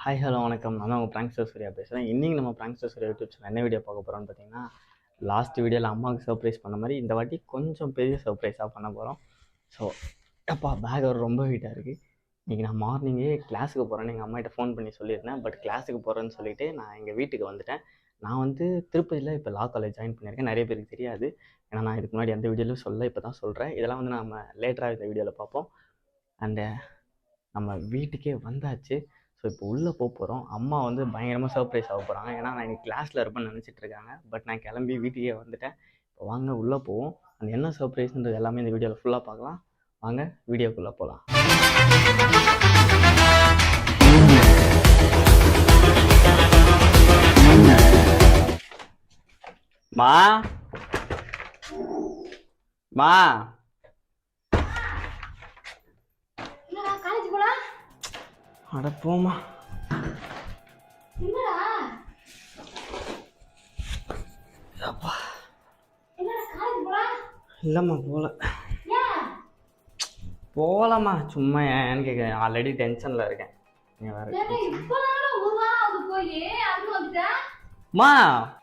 Hi hello வணக்கம். நான் தான் உங்கள் ப்ராங்க்ஸ்டர் சூர்யா பேசுகிறேன். இன்றைக்கி நம்ம ப்ராங்க்ஸ்டர் சூர்யா யூடியூப் சேனல் என்ன வீடியோ பார்க்க போகிறோம்னு பார்த்தீங்கன்னா, லாஸ்ட் வீடியோவில் அம்மாவுக்கு சர்ப்ரைஸ் பண்ண மாதிரி இந்த வாட்டி கொஞ்சம் பெரிய சர்ப்ரைஸாக பண்ண போகிறோம். ஸோ அப்பா பேக் ரொம்ப ஹீட்டாக இருக்குது. இன்றைக்கி நான் மார்னிங்கே கிளாஸுக்கு போகிறேன்னு எங்கள் அம்மாகிட்ட ஃபோன் பண்ணி சொல்லியிருந்தேன். பட் கிளாஸுக்கு போகிறேன்னு சொல்லிவிட்டு நான் எங்கள் வீட்டுக்கு வந்துட்டேன். நான் வந்து திருப்பதியில் இப்போ லா காலேஜ் ஜாயின் பண்ணியிருக்கேன். நிறைய பேருக்கு தெரியாது, ஏன்னா நான் இதுக்கு முன்னாடி எந்த வீடியோலையும் சொல்ல, இப்போ தான் சொல்கிறேன். இதெல்லாம் வந்து நம்ம லேட்டராக இந்த வீடியோவில் பார்ப்போம். அண்டு நம்ம வீட்டுக்கே வந்தாச்சு. ஸோ இப்போ உள்ளே போகிறோம். அம்மா வந்து பயங்கரமாக சர்ப்ரைஸ் ஆக போகிறாங்க. ஏன்னா நான் இன்னைக்கு கிளாஸில் இருப்பேன்னு நினச்சிட்டு இருக்காங்க. பட் நான் கிளம்பி வீட்டுக்கே வந்துட்டேன். இப்போ வாங்க உள்ளே போவோம். அந்த என்ன சர்ப்ரைஸ்ன்றது எல்லாமே இந்த வீடியோவில் ஃபுல்லாக பார்க்கலாம். வாங்க வீடியோக்குள்ளே போகலாம். மா மா அட போமா. இல்லைம்மா போகல. போகலாமா, சும்மா ஏன்னு கேட்குறேன். ஆல்ரெடி டென்ஷனில் இருக்கேன். நீங்கள் வேறு மா,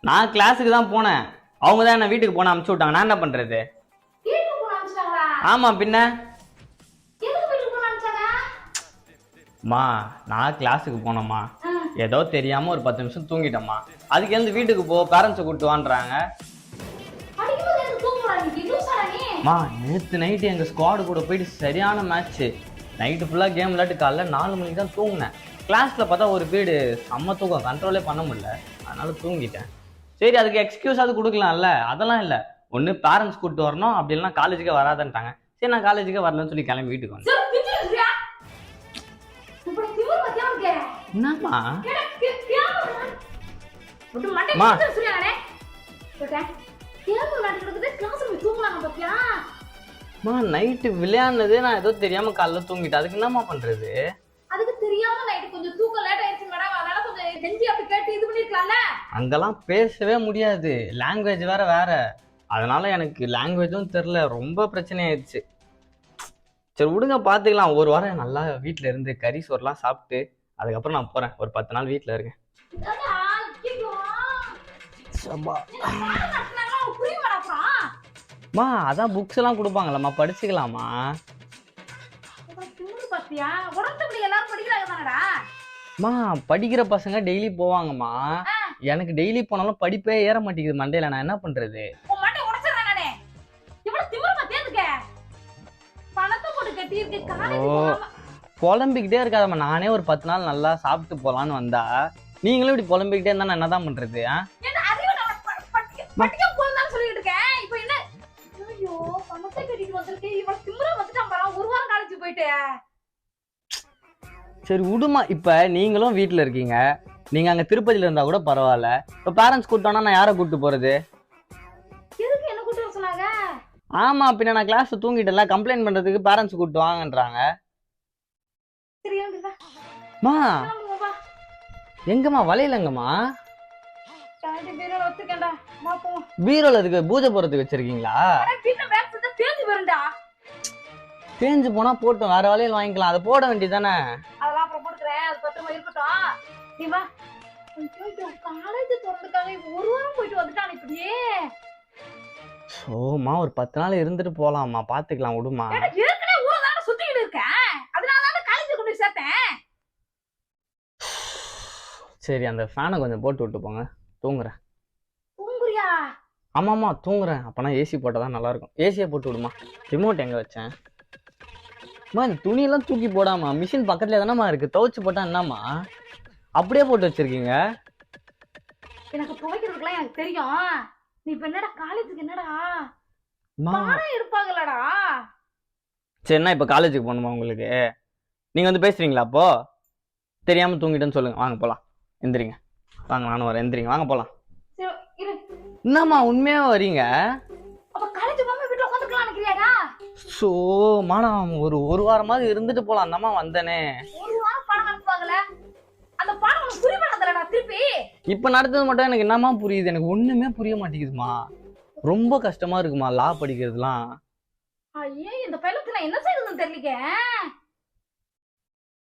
நான் கிளாஸுக்கு தான் போனேன். அவங்க தான் என்ன வீட்டுக்கு போன அனுப்பிச்சி விட்டாங்க. நான் என்ன பண்ணுறது? ஆமாம் பின்ன. மா, நான் கிளாஸுக்கு போனோம்மா. ஏதோ தெரியாமல் ஒரு 10 நிமிஷம் தூங்கிட்டோம்மா. அதுக்கு எழுந்து வீட்டுக்கு போ, பேரண்ட்ஸை கூப்பிட்டு வான்றாங்க. மா, நேற்று நைட்டு எங்கள் ஸ்குவாடு கூட போயிட்டு சரியான மேட்ச்சு. நைட்டு ஃபுல்லாக கேம் விளையாட்டு காலைல 4 மணிக்கு தான் தூங்கினேன். கிளாஸில் பார்த்தா ஒரு பீரியடு செம்ம தூக்கம், கண்ட்ரோலே பண்ண முடியல. அதனால தூங்கிட்டேன். சரி, அதுக்கு எக்ஸ்கியூஸ் அது கொடுக்கலாம்ல. அதெல்லாம் இல்லை, ஒன்று பேரண்ட்ஸ் கூப்பிட்டு வரணும், அப்படி இல்லைனா காலேஜுக்கே வராதுன்ட்டாங்க. சரி, நான் காலேஜுக்கே வரலன்னு சொல்லி கிளம்பி வீட்டுக்கு வந்தேன். என்னம்மா நைட்டு விளையாடுனது நான் ஏதோ தெரியாம காலைல தூங்கிட்டேன். அதுக்கு என்னம்மா பண்றது? அதுக்கு தெரியாம நைட்டு கொஞ்சம் தூக்கம் லேட் ஆயிடுச்சு மேடம். அதனால கொஞ்சம் கெஞ்சி அப்படி கேட்டு இது பண்ணிருக்கலாம்ல. அங்கெல்லாம் பேசவே முடியாது, லாங்குவேஜ் வேற. அதனால எனக்கு லாங்குவேஜும் தெரியல, ரொம்ப பிரச்சனை ஆயிடுச்சு. சரி விடுங்க, பார்த்துக்கலாம். ஒரு வாரம் நல்லா வீட்டில் இருந்து கறி சோறுலாம் சாப்பிட்டு அதுக்கப்புறம் நான் போகிறேன். ஒரு 10 நாள் வீட்டில் இருக்கேன். மா, அதான் புக்ஸ் எல்லாம் கொடுப்பாங்களம்மா, படிச்சுக்கலாமா? மா, படிக்கிற பசங்க டெய்லி போவாங்கம்மா. எனக்கு டெய்லி போனாலும் படிப்பே ஏற மாட்டேங்குது மண்டையில. நான் என்ன பண்றது? புலம்பிக்கிட்டே இருக்காதம்மா. நானே ஒரு 10 நாள் நல்லா சாப்பிட்டு போலான்னு வந்தா நீங்களும் இப்படி புலம்பிக்கிட்டே இருந்தா நான் என்னதான் பண்றது? சரி விடுமா. இப்ப நீங்களும் வீட்டுல இருக்கீங்க, நீங்க அங்க திருப்பதியில இருந்தா கூட பரவாயில்ல. இப்ப பேரண்ட்ஸ் கூப்பிட்டோம்னா நான் யாரை கூப்பிட்டு போறது? ஆமா, பின்ன நான் கிளாஸ் தூங்கிட்டேன்ல, கம்ப்ளைண்ட் பண்றதுக்கு பேரண்ட்ஸ் கூப்பிட்டு வாங்கன்றாங்க. மா, எங்கம்மா வளையலங்கம்மா? பீரோல இருக்கு, பூஜை போறதுக்கு வச்சிருக்கீங்களா? தேஞ்சு போனா போட்டோம், வேற வளையல் வாங்கிக்கலாம். அதை போட வேண்டியதானே? சோமா ஒரு 10 நாள் இருந்துட்டு போலாமா, பாத்துக்கலாம், விடுமா. சரி, அந்த ஃபேனை கொஞ்சம் போட்டு விட்டு போங்க, தூங்குறேன். ஆமாம்மா தூங்குறேன். அப்பனா ஏசி போட்டால் தான் நல்லா இருக்கும். ஏசியை போட்டு விடுமா. ரிமோட் எங்கே வச்சேன்? அம்மா, இந்த துணியெல்லாம் தூக்கி போடாமா, மிஷின் பக்கத்துல தானம்மா இருக்கு, துவைச்சு போட்டா என்னம்மா அப்படியே போட்டு வச்சிருக்கீங்க? எனக்கு துவைக்கிறதுக்குலாம் எனக்கு தெரியும். நீ இப்ப என்னடா காலேஜுக்கு என்னடா இருப்பாங்களடா? சரிண்ணா, இப்ப காலேஜுக்கு போகணுமா உங்களுக்கு? நீங்க வந்து பேசுறீங்களா? அப்போ தெரியாம தூங்கிட்டேன்னு சொல்லுங்க. வாங்க போலாம், எந்திரிங்க. வாங்க, நானும் வரேன், எந்திரிங்க, வாங்க போலாம். என்னம்மா உண்மையா வரீங்க? சோ மானா, ஒரு வாரமாவது இருந்துட்டு போலாம். அந்தம்மா வந்தனே. இப்ப நடத்தது மட்டும் எனக்கு என்னமா புரியுது? எனக்கு ஒண்ணுமே புரிய மாட்டேங்குதுமா. ரொம்ப கஷ்டமா இருக்குமா லா படிக்கிறதுலாம். ஐயே, இந்த பையனுக்கு நான் என்ன செய்யறதுன்னு தெரியல.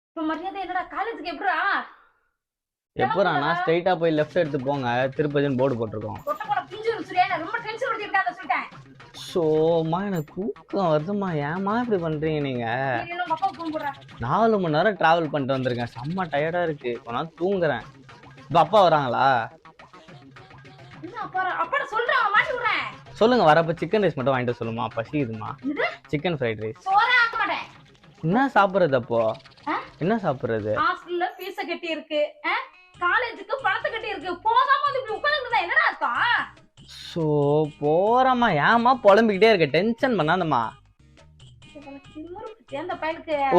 இப்ப மரியாதை என்னடா காலேஜுக்கு எப்படா? எப்பறானா ஸ்ட்ரைட்டா போய் லெஃப்ட் எடுத்து போங்க, திருப்பதின்னு போர்டு போட்டிருக்கோம். ரொம்ப டென்ஷன் படுத்திருக்காத சொல்லிட்டேன். சோமா எனக்கு தூக்கம் வருதுமா, ஏமா இப்படி பண்றீங்க நீங்க? 4 மணி நேரம் டிராவல் பண்ணிட்டு வந்திருக்கேன், செம்ம டயர்டா இருக்கு, கொஞ்ச நாள் தூங்குறேன். இப்ப அப்பா வராங்களா? சொல்லுங்க, வரப்ப சிக்கன் ரைஸ் மட்டும் வாங்கிட்டு சொல்லுமா, பசிக்குதுமா. Chicken fried rice. என்ன சாப்பிடுறது அப்போ? என்ன சாப்பிடுறது? ஹாஸ்டல்ல ஃபீஸ் கட்டி இருக்கு, காலேஜுக்கு பணத்தை கட்டி இருக்கு, போகாம வந்து இப்படி உட்கார்ந்துட்டா என்னடா அர்த்தம்? சோ போறமா, ஏமா புலம்பிக்கிட்டே இருக்க, டென்ஷன் பண்ணாதம்மா.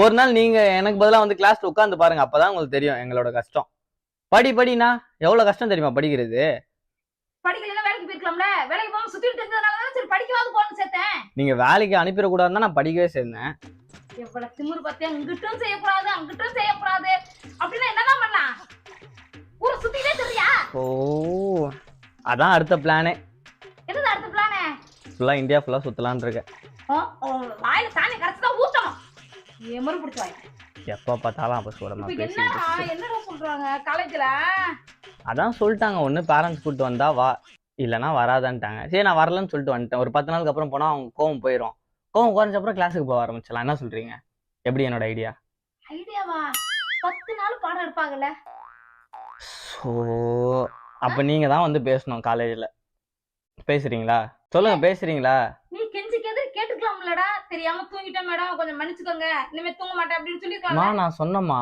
ஒரு நாள் நீங்க எனக்கு பதிலா வந்து கிளாஸ்ல உட்கார்ந்து பாருங்க, அப்பதான் உங்களுக்கு தெரியும் எங்களோட கஷ்டம். படினா எவ்வளவு கஷ்டம் தெரியுமா படிக்கிறது? படிக்கலாம், வேலைக்கு போயிருக்கலாம்ல, வேலைக்கு போகாம சுத்திட்டு இருந்ததுனால சரி படிக்கவாது போன்னு சேர்த்தேன். நீங்க வேலைக்கு அனுப்பிட கூடாதுன்னா நான் படிக்கவே சேர்ந்தேன். எவ்வளவு திமிரு பார்த்தியா, இங்கிட்டும் செய்யக்கூடாது அங்கிட்டும் செய்யக்கூடாது அப்படின்னா என்னதான் பண்ணலாம்? ஊரை சுத்திட்டே தெரியா? ஓ அதான் அடுத்த பிளானே. என்னது அடுத்த பிளானே? ஃபுல்லா இந்தியா ஃபுல்லா சுத்தலாம்னு இருக்கேன். வாயில சாணி கரைச்சுதான் ஊத்தணும், எமரு பிடிச்ச வாய். எப்ப பார்த்தாலும் அப்ப சொல்றமா பேசிட்டு. என்னடா சொல்றாங்க காலேஜ்ல? அதான் சொல்லிட்டாங்க, ஒண்ணு பேரண்ட்ஸ் கூட்டு வந்தா வா, இல்லைன்னா வராதான்ட்டாங்க. சரி நான் வரலன்னு சொல்லிட்டு வந்துட்டேன். ஒரு 10 நாளுக்கு அப்புறம் போனா அவங்க கோவம் போயிடும். கோவம் குறைஞ்ச அப்புறம் கிளாஸுக்கு போக ஆரம்பிச்சலாம். என்ன சொல்றீங்க? எப்படி என்னோட ஐடியா? ஐடியாவா? 10 நாள் பாடம் எடுப்பாங்கல்ல. ஸோ அப்ப நீங்க தான் வந்து பேசணும் காலேஜ்ல. பேசுறீங்களா? சொல்லுங்க, பேசுறீங்களா? நீ கெஞ்சி கேட்டுக்கலாம்லடா, தெரியாம தூங்கிட்டேன் மேடம் கொஞ்சம் மன்னிச்சுக்கோங்க, இனிமே தூங்க மாட்டேன் அப்படின்னு சொல்லிருக்காங்க. நான் சொன்னமா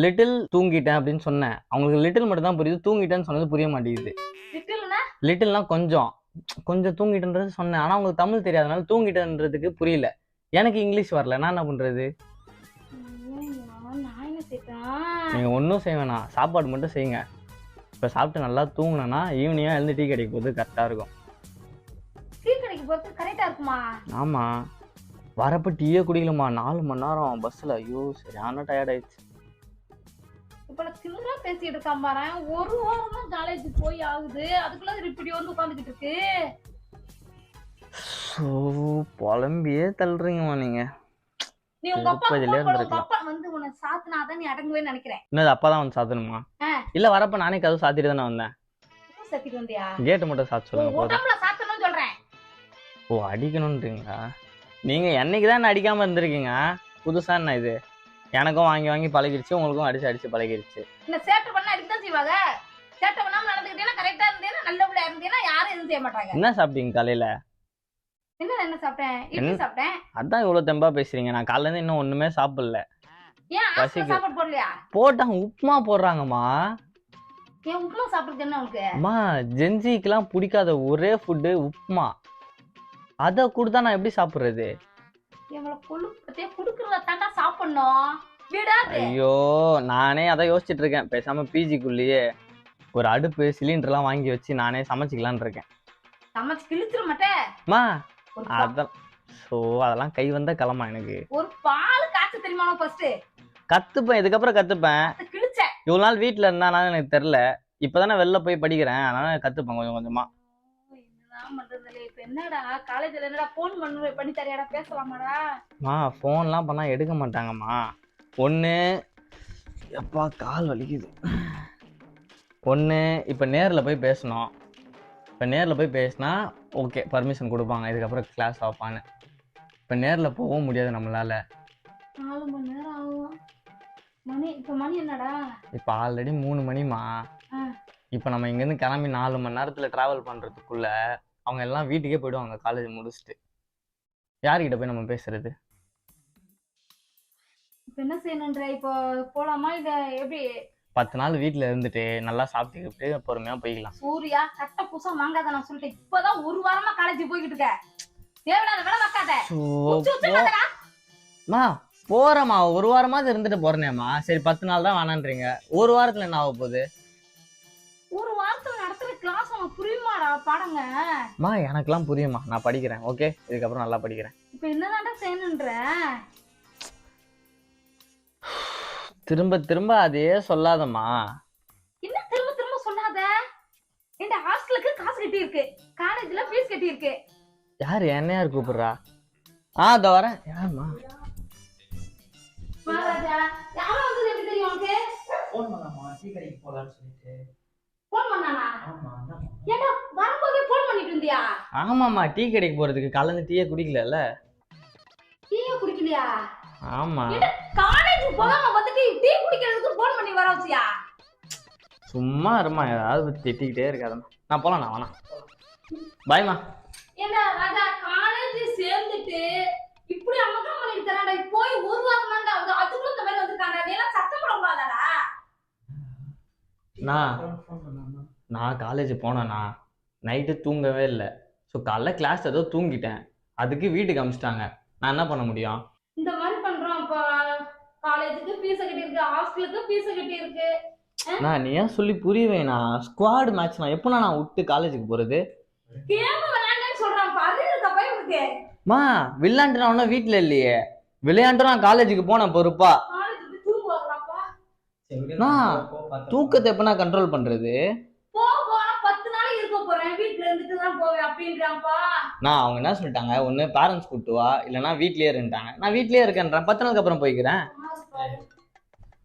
லிட்டில் தூங்கிட்டேன் அப்படின்னு சொன்னேன். அவங்களுக்கு லிட்டில் மட்டும் தான் புரியுது, தூங்கிட்டேன்னு சொன்னது புரிய மாட்டேங்குது. லிட்டில்னா கொஞ்சம் கொஞ்சம் தூங்கிட்டேன்றது சொன்னேன். ஆனா உங்களுக்கு தமிழ் தெரியாதனால தூங்கிட்டேன்றதுக்கு புரியல. எனக்கு இங்கிலீஷ் வரல, நான் என்ன பண்றது? நீங்க ஒன்றும் செய்ய வேணாம், சாப்பாடு மட்டும் செய்யுங்க. இப்போ சாப்பிட்டு நல்லா தூங்கினா ஈவினிங்கா எழுந்து டீ கடைக்கு போகிறது கரெக்டாக இருக்கும். டீ கடைக்கு போகிறது கரெக்டாக இருக்குமா? ஆமாம், வரப்போ டீயே குடிக்கலமா, 4 மணி நேரம் பஸ்ஸில். ஐயோ சரியான டயர்ட் ஆயிடுச்சு. இப்போ நான் சின்னதா பேசிட்டு இருக்கேன் பாரு, ஒரு வாரம் தான் காலேஜ் போய் ஆகுது, அதுக்குள்ள இப்படி வந்து உட்காந்துக்கிட்டு இருக்கு. ஸோ புலம்பியே தள்ளுறீங்கம்மா நீங்க. நீ உங்க அப்பா வந்து உன்னை சாத்துனாதான் நீ அடங்குவே நினைக்கிறேன். என்னது அப்பா தான் வந்து சாத்தணுமா? இல்ல வரப்ப நானே கதவு சாத்திட்டு தானே வந்தேன். சாத்திட்டு வந்தியா? கேட் மட்டும் சாத்த சொல்லுங்க. உடம்புல சாத்தணும்னு சொல்றேன். ஓ அடிக்கணும்ன்றீங்களா? நீங்க என்னைக்கு தான் அடிக்காம இருந்திருக்கீங்க, புதுசா என்ன இது? எனக்கும் வாங்கி வாங்கி பழகிடுச்சு, உங்களுக்கும் அடிச்சு அடிச்சு பழகிடுச்சு. இந்த சேட்டை பண்ண அடிக்கதான் செய்வாங்க. சேட்டை பண்ணாம நடந்துக்கிட்டேன்னா கரெக்டா இருந்தேன்னா நல்ல பிள்ளை இருந்தேன்னா யாரும் எதுவும் செய்ய மாட்டாங்க. என்ன சாப்பிட்டீங்க காலையில? என்ன சாப்பிட்டேன்? இட்லி சாப்பிட்டேன். அதான் இவ்வளவு தெம்பா பேசுறீங்க. நான் காலையில இருந்து இன்னும் ஒண்ணுமே சாப்பிடல. ஏன் சாப்பாடு போடலையா? போட்டாங்க, உப்புமா போடுறாங்கம்மா. ஏன் உப்புமா சாப்பிடுறது என்ன உனக்கு? அம்மா ஜென்சிக்கெல்லாம் பிடிக்காத ஒரே ஃபுட்டு உப்புமா. அதை கொடுத்தா நான் எப்படி சாப்பிடுறது? ஐயோ நானே அதை யோசிச்சுட்டு இருக்கேன், பேசாம பிஜிக்குள்ளேயே ஒரு அடுப்பு சிலிண்டர்லாம் வாங்கி வச்சு நானே சமைச்சிக்கலான்னு இருக்கேன். அதெல்லாம் கை வந்த கிளம்பா. எனக்கு ஒரு பால் காய்ச்ச தெரியுமா? ஃபர்ஸ்ட் கத்துப்பேன், இதுக்கப்புறம் கத்துப்பேன். இவ்வளவு நாள் வீட்டுல இருந்தானா எனக்கு தெரியல, இப்பதானே வெளில போய் படிக்கிறேன், அதனால கத்துப்பேன் கொஞ்சம் கொஞ்சமா. என்னடா காலேஜ்ல என்னடா போன் பண்ணி தரியாடா, பேசலாமாடா? போன்லாம் பண்ணா எடுக்க மாட்டாங்கம்மா. ஒண்ணு எப்பா கால் வலிக்குது. ஒண்ணு இப்ப நேர்ல போய் பேசணும். இப்ப நேர்ல போய் பேசினா ஓகே பர்மிஷன் கொடுப்பாங்க, இதுக்கப்புறம் கிளாஸ் ஆப்பான்னு. இப்ப நேர்ல போகவும் முடியாது நம்மளால. 4 மணி நேரம் ஆகும். மணி என்னடா? இப்ப ஆல்ரெடி 3 மணிமா. இப்ப நம்ம இங்க இருந்து கிளம்பி 4 மணி நேரத்துல டிராவல் பண்றதுக்குள்ள அவங்க எல்லாம் வீட்டுக்கே போயிடுவாங்க காலேஜ் முடிச்சுட்டு. யாருக்கிட்ட போய் நம்ம பேசுறது? இப்ப என்ன செய்யணும்ன்ற? இப்போ போலாமா இல்ல எப்படி? 10 நாள் வீட்டுல இருந்துட்டு நல்லா சாப்பிட்டுக்கிட்டு பொறுமையா போய்க்கலாம். சூர்யா கட்ட புதுசா வாங்காத, நான் சொல்லிட்டேன். இப்பதான் ஒரு வாரமா காலேஜ் போய்கிட்டு இருக்க, தேவையில்லாத வேலை வைக்காத. போறேம்மா, ஒரு வாரமாவது இருந்துட்டு போறேனேம்மா. சரி 10 நாள் தான் வேணான்றீங்க, ஒரு வாரத்துல என்ன ஆக போகுது? ஒரு வாரத்துல நடத்துற கிளாஸ் உனக்கு புரியுமாடா பாடங்க? எனக்கெல்லாம் புரியுமா, நான் படிக்கிறேன். ஓகே இதுக்கப்புறம் நல்லா படிக்கிறேன். இப்ப என்னதான்டா செய்யணும்ன்ற? திரும்ப திரும்ப அதே சொல்லாதம்மா. என்ன திரும்ப திரும்ப சொல்லாத? இந்த ஹாஸ்டலுக்கு காசு கட்டி இருக்கு, காலேஜ்ல ஃபீஸ் கட்டி இருக்கு. யாரு என்ன யார் கூப்பிடுறா? இதோ வரேன். யாருமா? மகாராஜா யாரோ வந்து எப்படி தெரியும் உனக்கு? ஃபோன் பண்ணாமா? டீ கடைக்கு போலான்னு சொல்லிட்டு போன் பண்ணானா? ஆமா ஏண்டா வரும்போதே போன் பண்ணிட்டு இருந்தியா? ஆமாம்மா டீ கடைக்கு போறதுக்கு கலந்து டீயே குடிக்கல. டீயே குடிக்கலையா? ஆமா காலேஜ் போகாம வந்துட்டு டீ குடிக்கிறதுக்கு போன் பண்ணி வர வச்சியா? சும்மா இருமா ஏதாவது திட்டிக்கிட்டே இருக்காதம்மா. நான் போலாம் நான் வேணாம். பாய்மா. ஏண்டா ராஜா காலேஜ் சேர்ந்துட்டு இப்படி அம்மகம் பண்ணிட்டு தராடா. போய் ஒரு வாரம் தான்டா ஆகுது. அதுக்குள்ள இந்த மாதிரி வந்துட்டாங்க. நீ எல்லாம் சத்தம் போடக்கூடாதாடா? நான் காலேஜ் போனேண்ணா நைட்டு தூங்கவே இல்லை. ஸோ காலைல கிளாஸ் ஏதோ தூங்கிட்டேன். அதுக்கு வீட்டுக்கு அனுப்பிச்சிட்டாங்க. நான் என்ன பண்ண முடியும்? இந்த மாதிரி பண்றோம். அப்ப காலேஜுக்கு ஃபீஸ் கட்டி இருக்கு, ஹாஸ்டலுக்கு ஃபீஸ் கட்டி இருக்கு. நான் நீ ஏன் சொல்லி புரியவேண்ணா. ஸ்குவாட் மேட்ச் நான் எப்போ நான் விட்டு காலேஜுக்கு போறது? கேம் விளையாண்டேன்னு சொல்றான். பாரு இருக்க போய் உனக்கு. மா விளையாண்டு நான் ஒன்றும் வீட்டில் இல்லையே. விளையாண்டு நான் காலேஜுக்கு போனேன் பொறுப்பா. காலேஜுக்கு தூங்குவாங்களாப்பா? நான் தூக்கத்தை எப்ப நான் கண்ட்ரோல் பண்றது? போனா 10 நாள் இருக்க போறேன். வீட்ல இருந்துட்டு தான் போவேன் அப்படின்றான்ப்பா. நான் அவங்க என்ன சொல்லிட்டாங்க, ஒன்னு பேரண்ட்ஸ் கூட்டு வா இல்லைன்னா வீட்லயே இருந்துட்டாங்க. நான் வீட்லயே இருக்கேன்றேன். 10 நாளுக்கு அப்புறம் போய்க்கிறேன்.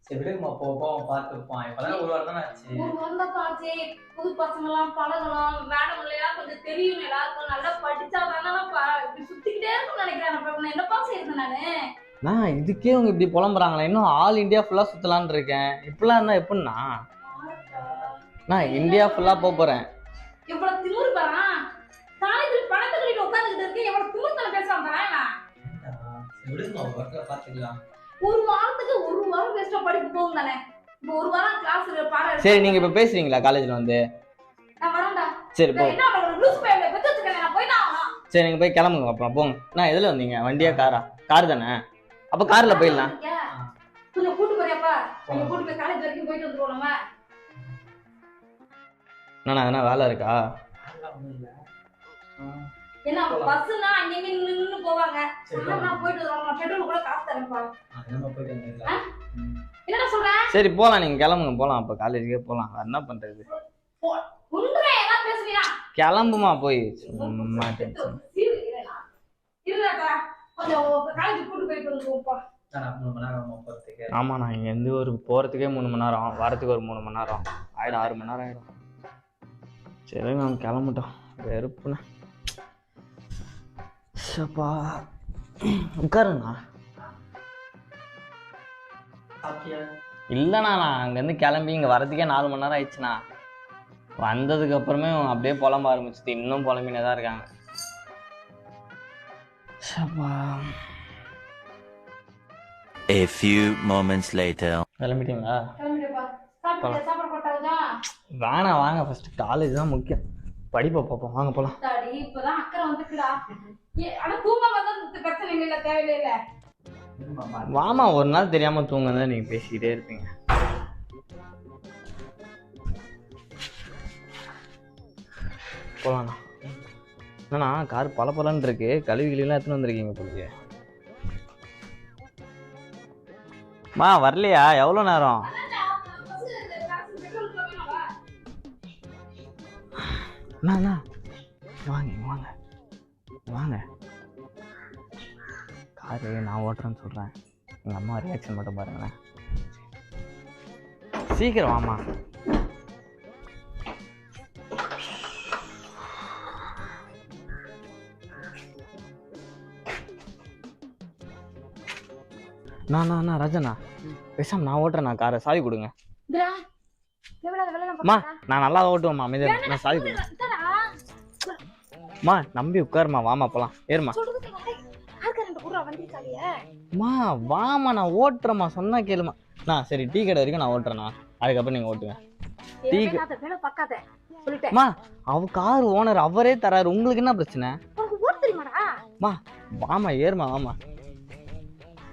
சரி விடுங்கம்மா போவோம் பார்த்துருப்போம். இப்பதான் ஒரு வாரம் தானே ஆச்சு. ஒரு வாரம் தான் ஆச்சு. புது பசங்களாம் பழகலாம். மேடம் இல்லையா கொஞ்சம் தெரியும். எல்லாருக்கும் நல்லா படிச்சா தானேப்பா இப்படி சுத்திக்கிட்டே இருக்கும்னு நினைக்கிறேன். என்னப்பா செய்யறது நானு? நான் இதுக்கே அவங்க இப்படி புலம்புறாங்களே. இன்னும் ஆல் இந்தியா ஃபுல்லா சுத்தலான்னு இருக்கேன். இப்பெல்லாம் இருந்தா எப்படின்னா நான் இந்தியா ஃபுல்லா போறேன். எவ்வளவு திமிரு பாறான். காலேஜ்ல பணத்தை கட்டிட்டு உட்கார்ந்துட்டு இருக்கு. எவ்வளவு திமிருத்தன பேசுறான் பாறேன். விடுங்கம்மா ஒர்க்ல பாத்துக்கலாம். ஒரு வாரத்துக்கு ஒரு வாரம் வேஸ்டா படிக்க போகும் தானே. இப்போ ஒரு வாரம் கிளாஸ் பாரு. சரி நீங்க இப்ப பேசுறீங்களா காலேஜ்ல வந்து? நான் வரேன்டா. சரி போ. என்ன ஒரு லூஸ் பையல பெத்துச்சுக்கனே. நான் போய் நான் வரேன். சரி நீங்க போய் கிளம்புங்க அப்புறம் போங்க. நான் எதுல வந்தீங்க? வண்டியா காரா? கார் தானே. அப்ப கார்ல போயிடலாம். கொஞ்சம் கூட்டு போறியாப்பா? நீங்க கூட்டு போய் காலேஜ் வரைக்கும் போயிட்டு வந்துருவோம் நம்ம. நான் எதனா வேலை இருக்கா? என்ன பஸ்னா அங்க நின்னு போவாங்க. நான் போயிட்டு வரேன். பெட்ரோல் கூட காசு தரேன்ப்பா. நம்ம போயிட்டு வந்துடலாம். என்னடா சொல்ற? சரி போலாம் நீங்க கிளம்புங்க போலாம். அப்ப காலேஜுக்கே போலாம். என்ன பண்றது? உன்றை என்ன பேசுறியா? கிளம்புமா போய். சும்மா டென்ஷன். இல்லடா கொஞ்சம் காலேஜ் கூட்டு போயிட்டு வந்துருவோம்ப்பா. ஆமா நான் இங்க இருந்து ஒரு போறதுக்கே 3 மணி நேரம், வரத்துக்கு ஒரு 3 மணி நேரம் ஆயிடும். 6 மணி நேரம் ஆயிடும். சரி நான் கிளம்பிட்டோம். வெறுப்புண்ணா. சப்பா உட்காருண்ணா. இல்லைண்ணா நான் அங்கேருந்து கிளம்பி இங்கே வரதுக்கே 4 மணி நேரம் ஆயிடுச்சுண்ணா. வந்ததுக்கு அப்புறமே அப்படியே புலம்ப ஆரம்பிச்சுது. இன்னும் புலம்பினே தான் இருக்காங்க. சப்பா. A few moments later. கிளம்பிட்டீங்களா? சாப்பாடு போட்டாதா? வேணாம் வாங்க. ஃபர்ஸ்ட் காலேஜ் தான் முக்கியம். படிப்பை பார்ப்போம். வாங்க போலாம். இப்பதான் அக்கறை வந்துக்குடா. ஆனா தூங்காம தான் பிரச்சனை இல்ல. தேவையில்லை. வாமா ஒரு நாள் தெரியாம தூங்க நீங்க பேசிக்கிட்டே இருப்பீங்க. போலாண்ணா. என்னண்ணா கார் பலன்னு இருக்கு. கழுவிகளெல்லாம் எடுத்துன்னு வந்திருக்கீங்க போலியே. மா வரலையா? எவ்வளோ நேரம்? அண்ணா வாங்க வாங்க வாங்க. காரு நான் ஓட்டுறேன்னு சொல்கிறேன். எங்கள் அம்மா ரியாக்ஷன் மட்டும் பாருங்களேன். சீக்கிரம் வாமா. நான் ராஜண்ணா பேசாம நான் ஓட்டுறேண்ணா காரை. சாவி கொடுங்க. அம்மா நான் நல்லா ஓட்டுவேம்மா. அமைதியா நான் சாவி கொடுங்க. அம்மா நம்பி உட்காருமா. வாமா போலாம். ஏறுமா. அம்மா வாமா நான் ஓட்டுறேம்மா. சொன்னா கேளுமா. நான் சரி டீ கடை வரைக்கும் நான் ஓட்டுறேண்ணா. அதுக்கப்புறம் நீங்க ஓட்டுங்க. டீ அம்மா அவ கார் ஓனர் அவரே தராரு. உங்களுக்கு என்ன பிரச்சனை? அம்மா வாமா ஏறுமா வாமா.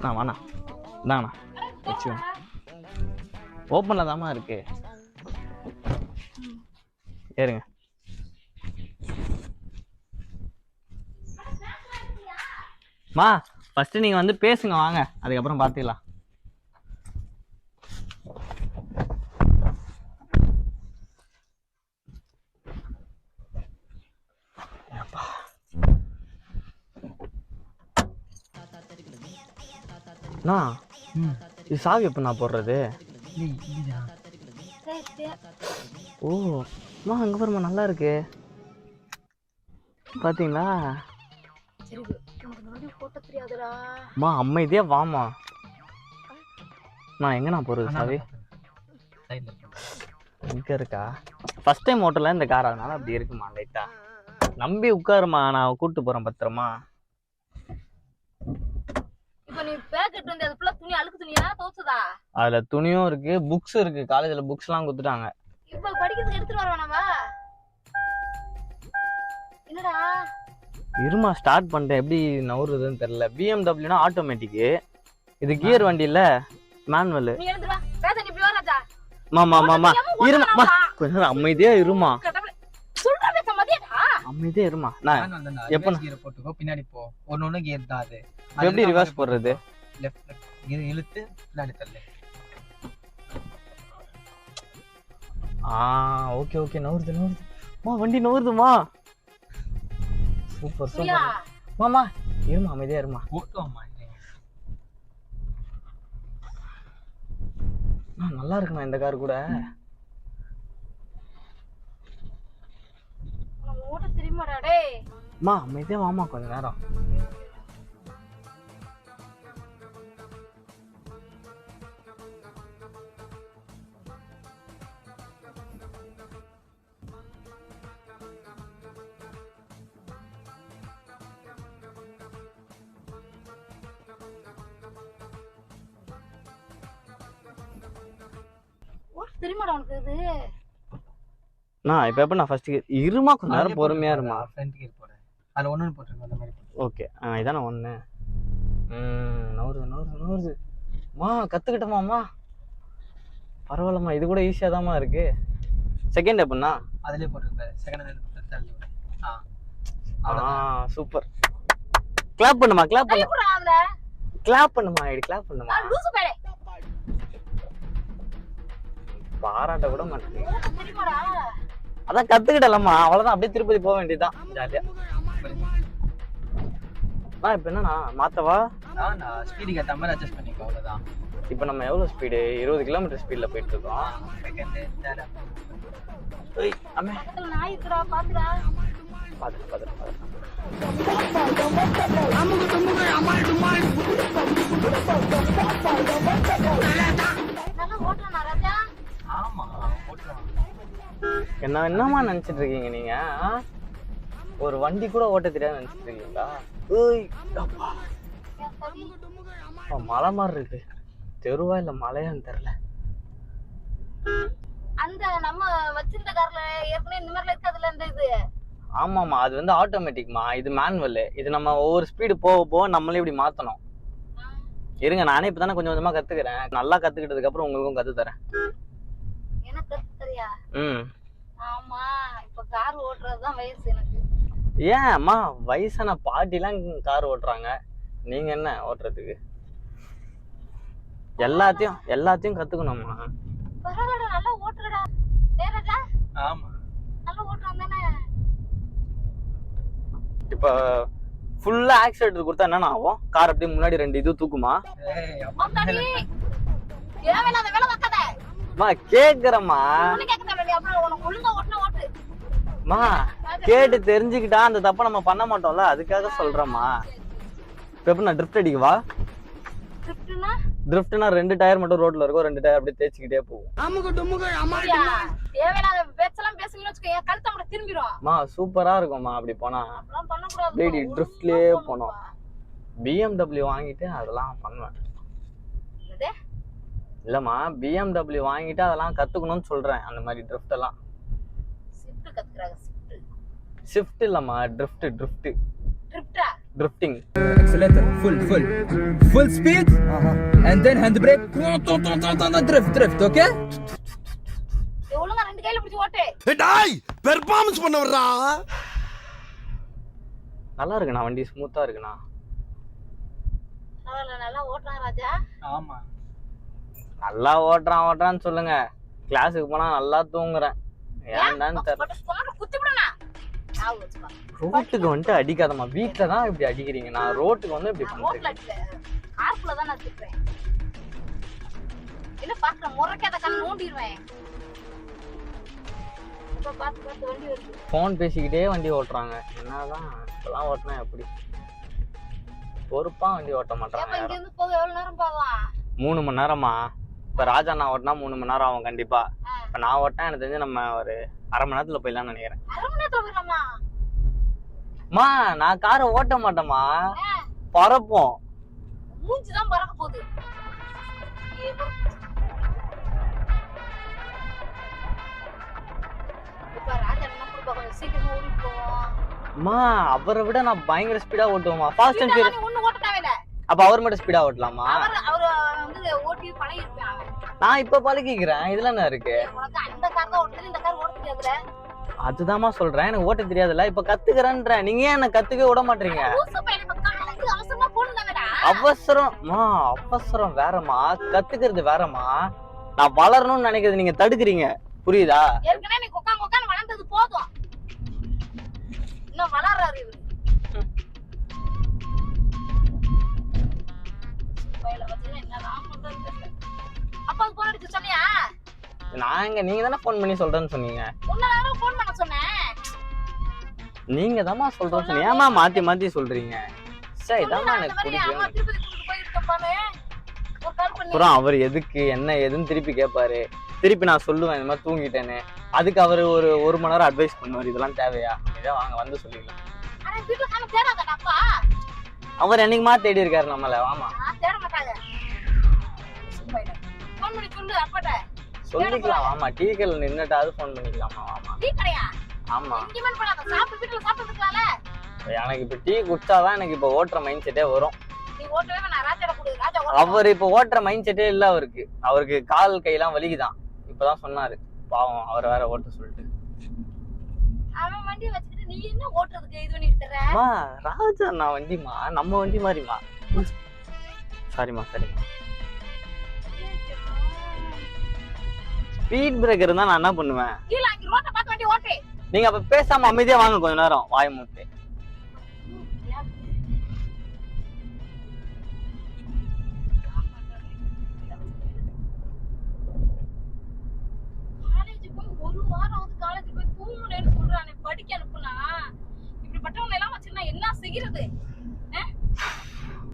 நான் வாண்ணா இந்தாண்ணா வச்சு ஓப்பன்ல தாம்மா இருக்கு. ஏறுங்க. மா ஃபர்ஸ்ட் நீங்க வந்து பேசுங்க வாங்க. அதுக்கப்புறம் பார்த்துக்கலாம். இது சாவி எப்போ நான் போடுறது? ஓ அம்மா அங்கே பாருமா நல்லா இருக்கு பார்த்தீங்களா? சரி உனக்கு முன்னாடி போட்டோ தெரியாதுடா. அம்மா அமைதியா வாமா. நான் எங்கண்ணா போகிறது சாவி? இங்கே இருக்கா? ஃபர்ஸ்ட் டைம் ஓட்டல இந்த கார், அதனால அப்படி இருக்குமா லைட்டா. நம்பி உட்காருமா, நான் கூப்பிட்டு போகிறேன் பத்திரமா. இப்போ நீ பேக்கெட் வந்து அது ஃபுல்லா துணி அழுக்கு துணியா துவைச்சதா? அதில் துணியும் இருக்கு, புக்ஸ் இருக்கு, காலேஜில் புக்ஸ்லாம் கொடுத்துட்டாங்க. இப்போ படிக்கிறதுக்கு எடுத்துட்டு வர வேணாமா? என்னடா இருமா ஸ்டார்ட் பண்ணிட்டேன், எப்படி நவுறதுன்னு தெரியல. பிஎம்டபிள்யூனா ஆட்டோமேட்டிக்கு, இது கியர் வண்டி இல்லை மேனுவல். நீ எடுத்து வா. பேச நீ இப்படி வா ராஜா. மாமா மாமா இருமா, கொஞ்ச நேரம் அமைதியா இருமா. சொல்ற பேச மதியடா. அமைதியா இருமா. நான் எப்ப கியர் போட்டுக்கோ, பின்னாடி போ. ஒண்ணு கியர் தான் அது. எப்படி ரிவர்ஸ் போடுறது? லெஃப்ட் இது இழுத்து பின்னாடி தள்ளு. ஓகே ஓகே, நவுறுது நவுறுது. மா வண்டி நவுறுதுமா. Super super. மாமா இருமா, அமைதியா இருமா. போட்டோம்மா. நல்லா இருக்குண்ணா இந்த கார் கூட. ஓட தெரியுமாடா டேய்? மா அமைதியா வாமா கொஞ்ச நேரம். தெரியுமாடா உனக்கு இது? நான் இப்போ எப்போ நான் ஃபர்ஸ்ட் இருமா கொஞ்ச நேரம் பொறுமையா இருமா. ஃப்ரண்ட் கியர் போடு. அதுல ஒண்ணு போட்டுருங்க அந்த மாதிரி. ஓகே இதானே ஒன்று. நவுறுது நவுறுது நவுறுது. மா கற்றுக்கிட்டோமாம்மா, பரவாயில்லம்மா, இது கூட ஈஸியாக தான்மா இருக்கு. செகண்ட் எப்படின்னா அதுலேயே போட்டுருப்பேன். செகண்ட் தள்ளி. சூப்பர். கிளாப் பண்ணுமா, கிளாப் பண்ணு, அதுல கிளாப் பண்ணுமா, இது கிளாப் பண்ணுமா. லூசு பேரே. பாராட்ட கூட மாட்டேன். தெரியுமாடா? அதான் கத்துக்கிட்டலம்மா, அவ்வளவுதான். அப்படியே திருப்பதி போக வேண்டியதுதான் ஜாலியா. இப்போ என்னன்னா மாத்தவா? நான் ஸ்பீடுக்கு ஏற்ற மாதிரி அட்ஜஸ்ட் பண்ணிக்கோ, அவ்வளோதான். இப்போ நம்ம எவ்வளோ ஸ்பீடு? 20 கிலோமீட்டர் ஸ்பீடில் போயிட்டு இருக்கோம். Second third. அம்மே பக்கத்துல நாய் இருக்குடா, பாத்துடா. பாத்து நல்லா ஓட்டறா ராஜா. ஆமா போட்டுருவான். என்னமா நினைச்சிட்டு இருக்கீங்க நீங்க? ஒரு வண்டி கூட ஓட்ட தெரியாது நினைச்சிட்டு இருக்கீங்களா? ஏய் அப்பா, மலை மாதிரி இருக்கு. தெருவா இல்ல மலையான்னு தெரியல. அந்த நம்ம வச்சிருந்த கார்ல ஏற்கனவே இந்த மாதிரில இருக்காதுல்ல இந்த இது? ஆமாமா, அது வந்து ஆட்டோமேட்டிக்மா, இது மேனுவல். இது நம்ம ஒவ்வொரு ஸ்பீடு போக போக நம்மளே இப்படி மாத்தணும். இருங்க, நானே இப்பதானே கொஞ்சம் கொஞ்சமா கத்துக்கிறேன். நல்லா கத்துக்கிட்டதுக்கு அப்புறம் உங்களுக்கும் கத்து தரேன். எனக்கு கத்து தரியா? ஆமா, இப்ப கார் ஓட்டுறதுதான் வயசு எனக்கு. ஏன் அம்மா, வயசான பாட்டிலாம் கார் ஓட்டுறாங்க, நீங்க என்ன ஓட்டுறதுக்கு? எல்லாத்தையும் கத்துக்கணும்மா. பரவாயில்லடா, நல்லா ஓட்டுறடா. டேய் ராஜா. ஆமா நல்லா ஓட்டுறான் தானே? இப்ப ஃபுல்லா ஆக்சிலேட்டர் கொடுத்தா என்ன ஆகும்? கார் அப்படியே முன்னாடி 2 இது தூக்குமா? அம்மாடி ஏவேல அந்த வேலை வைக்காத. மா கேக்குறேம்மா. உனக்கு கேக்க தேவையில்லை, அப்புறம் உனக்கு ஒழுங்கா ஓட்டுனா ஓட்டு. மா கேட்டு தெரிஞ்சுக்கிட்டா அந்த தப்ப நம்ம பண்ண மாட்டோம்ல, அதுக்காக சொல்றேம்மா. இப்ப எப்படி நான் ட்ரிஃப்ட் அடிக்கவா? ட்ரிஃப்ட்னா 2 டயர் மட்டும் ரோட்ல இருக்கும், 2 டயர் அப்படியே தேய்ச்சிக்கிட்டே போகும். தேவையில்லாத பேச்செல்லாம் பேசுங்கன்னு வச்சுக்கோ, கழுத்தை மட்டும் திரும்பிடும். மா சூப்பரா இருக்கும்மா அப்படி போனா. அதெல்லாம் பண்ணக்கூடாது. டேடி ட்ரிஃப்ட்லயே போனோம். BMW வாங்கிட்டு அதெல்லாம் பண்ணுவேன். இல்லம்மா, BMW வாங்கிட்டு அதெல்லாம் கத்துக்கணும்னு சொல்றேன். அந்த மாதிரி ட்ரிஃப்ட் எல்லாம். ஷிஃப்ட் கத்துக்கறாங்க. ஷிஃப்ட் இல்லம்மா, ட்ரிஃப்ட். ட்ரிஃப்டா? Drifting. Accelerator full speed and then handbrake drift okay. ஒழுங்கா 2 கையில பிடிச்சு ஓட்டு. டேய் பெர்ஃபார்மன்ஸ் பண்ண வர்றா. நல்லா இருக்குண்ணா, வண்டி ஸ்மூத்தா இருக்குண்ணா. நல்லா ஓட்டுறான் ராஜா. ஆமா நல்லா ஓட்டுறான்னு சொல்லுங்க. கிளாஸுக்கு போனா நல்லா தூங்குறேன். ஏன்டான்னு தெரியல. ரோட்டுக்கு வந்துட்டு அடிக்காதம்மா, வீட்டுல தான் இப்படி அடிக்கிறீங்க. நான் ரோட்டுக்கு வந்து இப்படி பண்றேன். கார்க்குள்ள தான் நான் திட்டுறேன். என்ன பாக்குற முறைக்காத கண்ணு நோண்டிடுவேன். இப்ப பார்த்து வண்டி வருது. ஃபோன் பேசிக்கிட்டே வண்டி ஓட்டுறாங்க. என்னதான் இப்பெல்லாம் ஓட்டினா எப்படி? பொறுப்பா வண்டி ஓட்ட மாட்டாங்க. இங்க இருந்து போக எவ்வளவு நேரம் போகும்? 3 மணி நேரமா? இப்ப ராஜா நான் ஓட்டினா 3 மணி நேரம் ஆகும் கண்டிப்பா. இப்ப நான் ஓட்டினா எனக்கு தெரிஞ்சு நம்ம ஒரு அரை மணி நேரத்துல போயிடலாம்னு நினைக்கிறேன். அரை மணி நேரத்துல போயிடலாமா? மா நான் காரை ஓட்ட மாட்டேமா, பறப்போம். மூஞ்சிதான் பறக்க போகுது. இப்ப ராஜா என்ன பண்ணுவாங்க? சீக்கிரமா ஓடிட்டு போவோம். அம்மா அவரை விட நான் பயங்கர ஸ்பீடா ஓட்டுவோமா, ஃபாஸ்ட் அண்ட் ஃபியூரியஸ். ஒண்ணு ஓட்ட தேவையில்ல. அப்ப அவர் மட்டும் ஸ்பீடா ஓட்டலாமா? அவர் வந்து ஓட்டி பழகி இருப்பாங்க. நான் இப்ப பழகிக்கிறேன், இதுல என்ன இருக்கு? உனக்கு அந்த கார் தான் ஓட்டுது, இந்த கார் ஓட்ட தெரியாதுல. அதுதான்மா சொல்றேன், எனக்கு ஓட்ட தெரியாதுல்ல. இப்ப கத்துக்கிறேன்றேன், நீங்க ஏன் என்ன கத்துக்க விட மாட்டீங்க? அவசரமா போணுங்கடா. அவசரம் வேறமா, கத்துக்கிறது வேறமா. நான் வளரணும்னு நினைக்கிறது நீங்க தடுக்கிறீங்க, புரியுதா? ஏற்கனவே நீ கொக்கான்னு வளர்ந்தது போதும், இன்னும் வளர்றாரு இவரு. அப்பா போன் அடிச்சு சொன்னியா? நீங்க தானே போன் பண்ணி சொல்றேன்னு சொன்னீங்க. உன்னால போன் பண்ண சொன்னேன். நீங்க தாமா சொல்றேன்னு சொன்னீங்க. ஏமா மாத்தி மாத்தி சொல்றீங்க? சரி இதாமா எனக்கு பிடிக்கும். அப்புறம் அவர் எதுக்கு என்ன ஏதுன்னு திருப்பி கேட்பாரு. திருப்பி நான் சொல்லுவேன் இந்த மாதிரி தூங்கிட்டேன்னு. அதுக்கு அவரு ஒரு மணி நேரம் அட்வைஸ் பண்ணுவார். இதெல்லாம் தேவையா? இதை வாங்க வந்து சொல்லிக்கலாம். அவர் என்னைக்குமா தேடி இருக்காரு நம்மள. வாமா சொல்லிக்கலாம். வாமா டீ கடையில் நின்னுட்டாவது போன் பண்ணிக்கலாமா? வாமா. ஆமா எனக்கு இப்ப டீ குடிச்சாதான் எனக்கு இப்ப ஓட்டுற மைண்ட் செட்டே வரும். அவர் இப்ப ஓட்டுற மைண்ட் செட்டே இல்ல அவருக்கு. அவருக்கு கால் கையெல்லாம் வலிக்குதான். இப்பதான் சொன்னாரு, பாவம் அவரை வேற ஓட்ட சொல்லிட்டு. ராஜா நான் வண்டிமா, நம்ம வண்டி மாதிரிமா. சாரிமா சரிமா. ஸ்பீட் பிரேக்கர் இருந்தா நான் என்ன பண்ணுவேன்? நீங்க அப்ப பேசாம அமைதியா வாங்க கொஞ்ச நேரம், வாய மூட்டு. ஒரு வாரம் வந்து காலேஜ் போய் தூங்குறேன்னு சொல்றானே, படிக்க அனுப்புனா இப்படிப்பட்டவங்க எல்லாம் வச்சுன்னா என்ன செய்யறது?